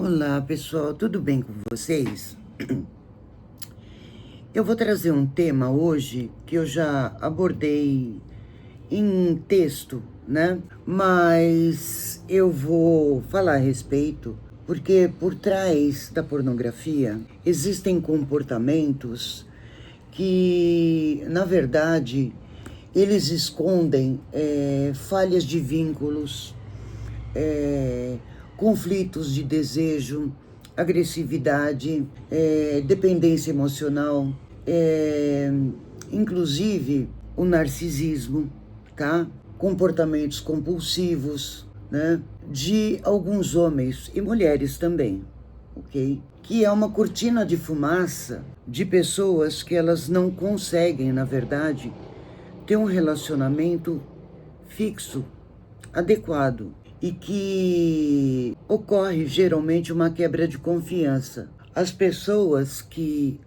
Olá, pessoal, tudo bem com vocês? Eu vou trazer um tema hoje que eu já abordei em texto, né? Mas eu vou falar a respeito porque por trás da pornografia existem comportamentos que, na verdade, eles escondem falhas de vínculos, é, conflitos de desejo, agressividade, dependência emocional, inclusive o narcisismo, tá? Comportamentos compulsivos, né? De alguns homens e mulheres também, ok? Que é uma cortina de fumaça de pessoas que elas não conseguem, na verdade, ter um relacionamento fixo, adequado, e que ocorre geralmente uma quebra de confiança. As pessoas que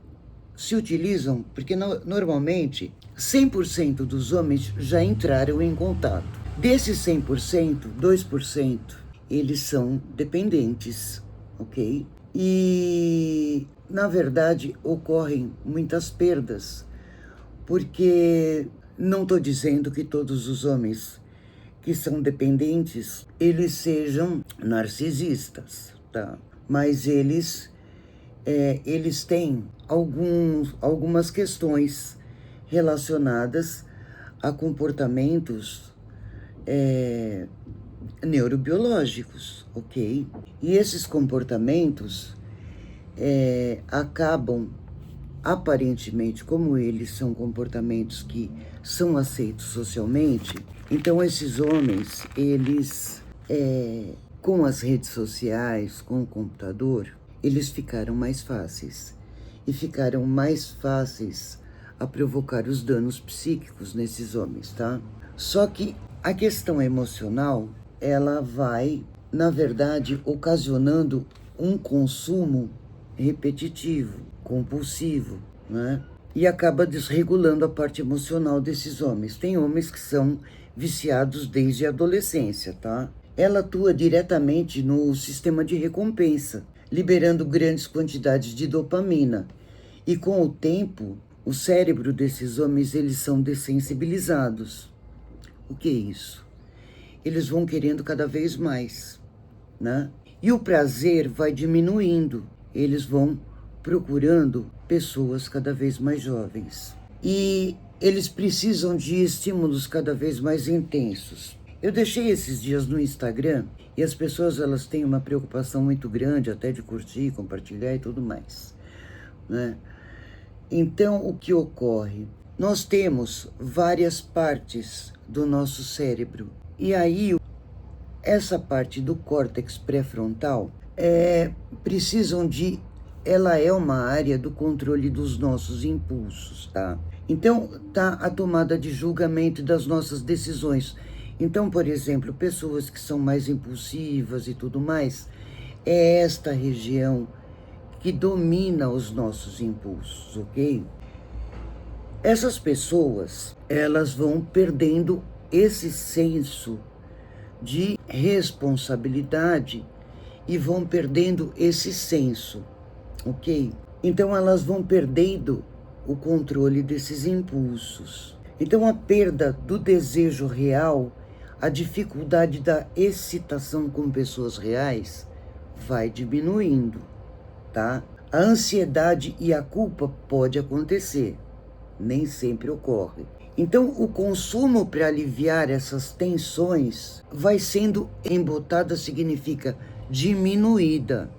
se utilizam, porque normalmente 100% dos homens já entraram em contato. Desses 100%, 2% eles são dependentes, ok? E, na verdade, ocorrem muitas perdas, porque não estou dizendo que todos os homens que são dependentes, eles sejam narcisistas, tá? Mas eles têm algumas questões relacionadas a comportamentos neurobiológicos, ok? E esses comportamentos acabam, aparentemente, como eles são comportamentos que são aceitos socialmente, então esses homens, eles, com as redes sociais, com o computador, eles ficaram mais fáceis. E ficaram mais fáceis a provocar os danos psíquicos nesses homens, tá? Só que a questão emocional, ela vai, na verdade, ocasionando um consumo repetitivo, compulsivo, né? E acaba desregulando a parte emocional desses homens. Tem homens que são viciados desde a adolescência, tá? Ela atua diretamente no sistema de recompensa, liberando grandes quantidades de dopamina. E com o tempo, o cérebro desses homens, eles são dessensibilizados. O que é isso? Eles vão querendo cada vez mais, né? E o prazer vai diminuindo. Eles vão procurando pessoas cada vez mais jovens. E eles precisam de estímulos cada vez mais intensos. Eu deixei esses dias no Instagram e as pessoas, elas têm uma preocupação muito grande até de curtir, compartilhar e tudo mais, né? Então, o que ocorre? Nós temos várias partes do nosso cérebro. E aí, essa parte do córtex pré-frontal precisam de... Ela é uma área do controle dos nossos impulsos, tá? Então, tá a tomada de julgamento das nossas decisões. Então, por exemplo, pessoas que são mais impulsivas e tudo mais, é esta região que domina os nossos impulsos, ok? Essas pessoas, elas vão perdendo esse senso de responsabilidade e vão perdendo esse senso, ok? Então elas vão perdendo o controle desses impulsos. Então a perda do desejo real, a dificuldade da excitação com pessoas reais vai diminuindo, tá? A ansiedade e a culpa pode acontecer, nem sempre ocorre. Então, o consumo para aliviar essas tensões vai sendo embotada, significa diminuída,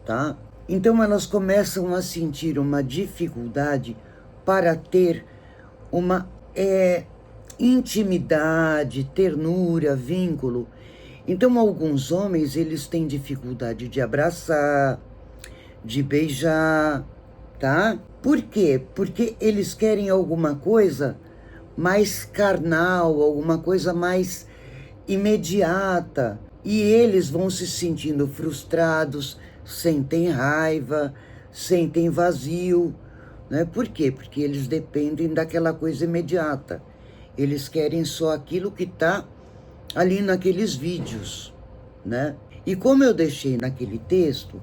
tá? Então, elas começam a sentir uma dificuldade para ter uma intimidade, ternura, vínculo. Então, alguns homens, eles têm dificuldade de abraçar, de beijar, tá? Por quê? Porque eles querem alguma coisa mais carnal, alguma coisa mais imediata. E eles vão se sentindo frustrados, sentem raiva, sentem vazio, né? Por quê? Porque eles dependem daquela coisa imediata. Eles querem só aquilo que está ali naqueles vídeos, né? E como eu deixei naquele texto,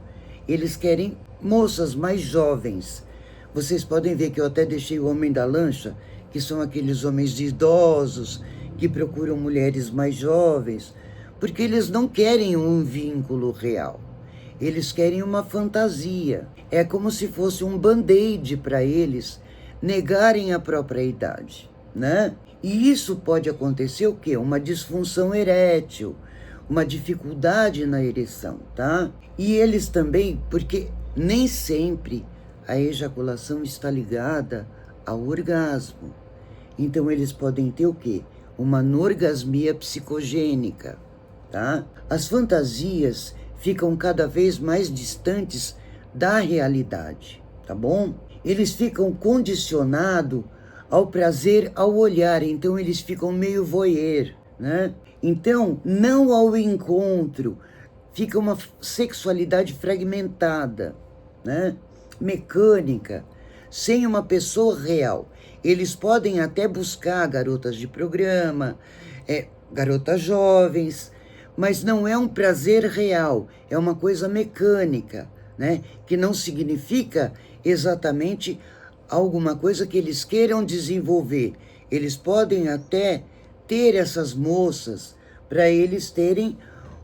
eles querem moças mais jovens. Vocês podem ver que eu até deixei o homem da lancha, que são aqueles homens idosos que procuram mulheres mais jovens, porque eles não querem um vínculo real. Eles querem uma fantasia. É como se fosse um band-aid para eles negarem a própria idade, né? E isso pode acontecer o quê? Uma disfunção erétil, uma dificuldade na ereção, tá? E eles também, porque nem sempre a ejaculação está ligada ao orgasmo. Então eles podem ter o quê? Uma anorgasmia psicogênica, tá? As fantasias ficam cada vez mais distantes da realidade, tá bom? Eles ficam condicionados ao prazer ao olhar, então eles ficam meio voyeur, né? Então, não ao encontro, fica uma sexualidade fragmentada, né? Mecânica, sem uma pessoa real. Eles podem até buscar garotas de programa, garotas jovens, mas não é um prazer real, é uma coisa mecânica, né? Que não significa exatamente alguma coisa que eles queiram desenvolver. Eles podem até ter essas moças para eles terem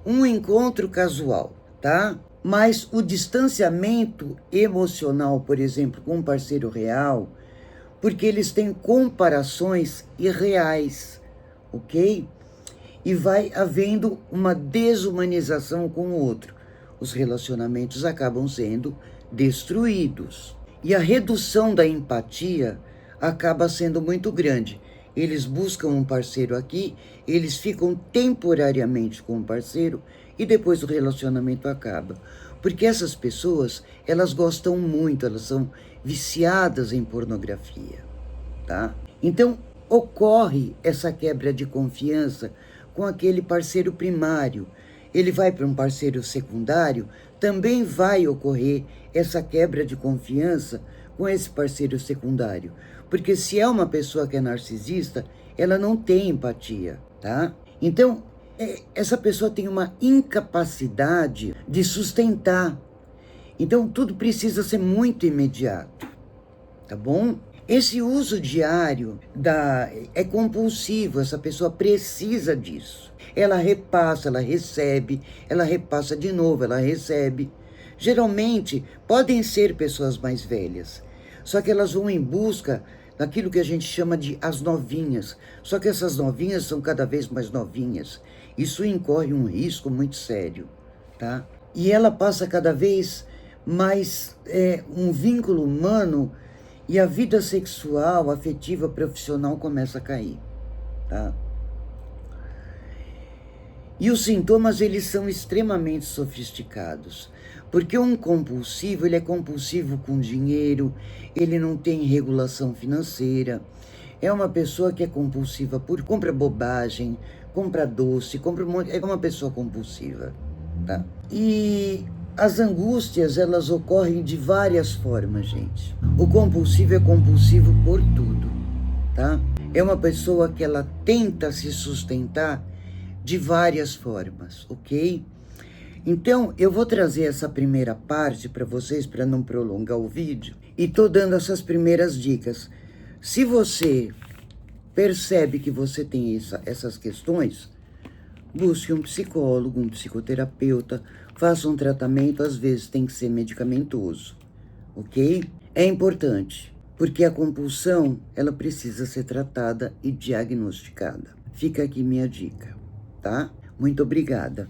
um encontro casual, tá? Mas o distanciamento emocional, por exemplo, com um parceiro real, porque eles têm comparações irreais, ok? E vai havendo uma desumanização com o outro. Os relacionamentos acabam sendo destruídos. E a redução da empatia acaba sendo muito grande. Eles buscam um parceiro aqui, eles ficam temporariamente com o parceiro e depois o relacionamento acaba. Porque essas pessoas, elas gostam muito, elas são viciadas em pornografia, tá? Então, ocorre essa quebra de confiança com aquele parceiro primário. Ele vai para um parceiro secundário, também vai ocorrer essa quebra de confiança com esse parceiro secundário. Porque se é uma pessoa que é narcisista, ela não tem empatia, tá? Então, essa pessoa tem uma incapacidade de sustentar. Então, tudo precisa ser muito imediato, tá bom? Esse uso diário é compulsivo, essa pessoa precisa disso. Ela repassa, ela recebe, ela repassa de novo, ela recebe. Geralmente, podem ser pessoas mais velhas, só que elas vão em busca daquilo que a gente chama de as novinhas. Só que essas novinhas são cada vez mais novinhas. Isso incorre um risco muito sério, tá? E ela passa cada vez mais um vínculo humano e a vida sexual, afetiva, profissional começa a cair, tá? E os sintomas, eles são extremamente sofisticados, porque um compulsivo, ele é compulsivo com dinheiro, ele não tem regulação financeira, é uma pessoa que é compulsiva por compra bobagem, compra doce, compra um monte, é uma pessoa compulsiva, tá? E as angústias, elas ocorrem de várias formas, gente. O compulsivo é compulsivo por tudo, tá? É uma pessoa que ela tenta se sustentar de várias formas, ok? Então, eu vou trazer essa primeira parte para vocês, para não prolongar o vídeo, e tô dando essas primeiras dicas. Se você percebe que você tem essas questões, busque um psicólogo, um psicoterapeuta, faça um tratamento, às vezes tem que ser medicamentoso, ok? É importante, porque a compulsão, ela precisa ser tratada e diagnosticada. Fica aqui minha dica, tá? Muito obrigada.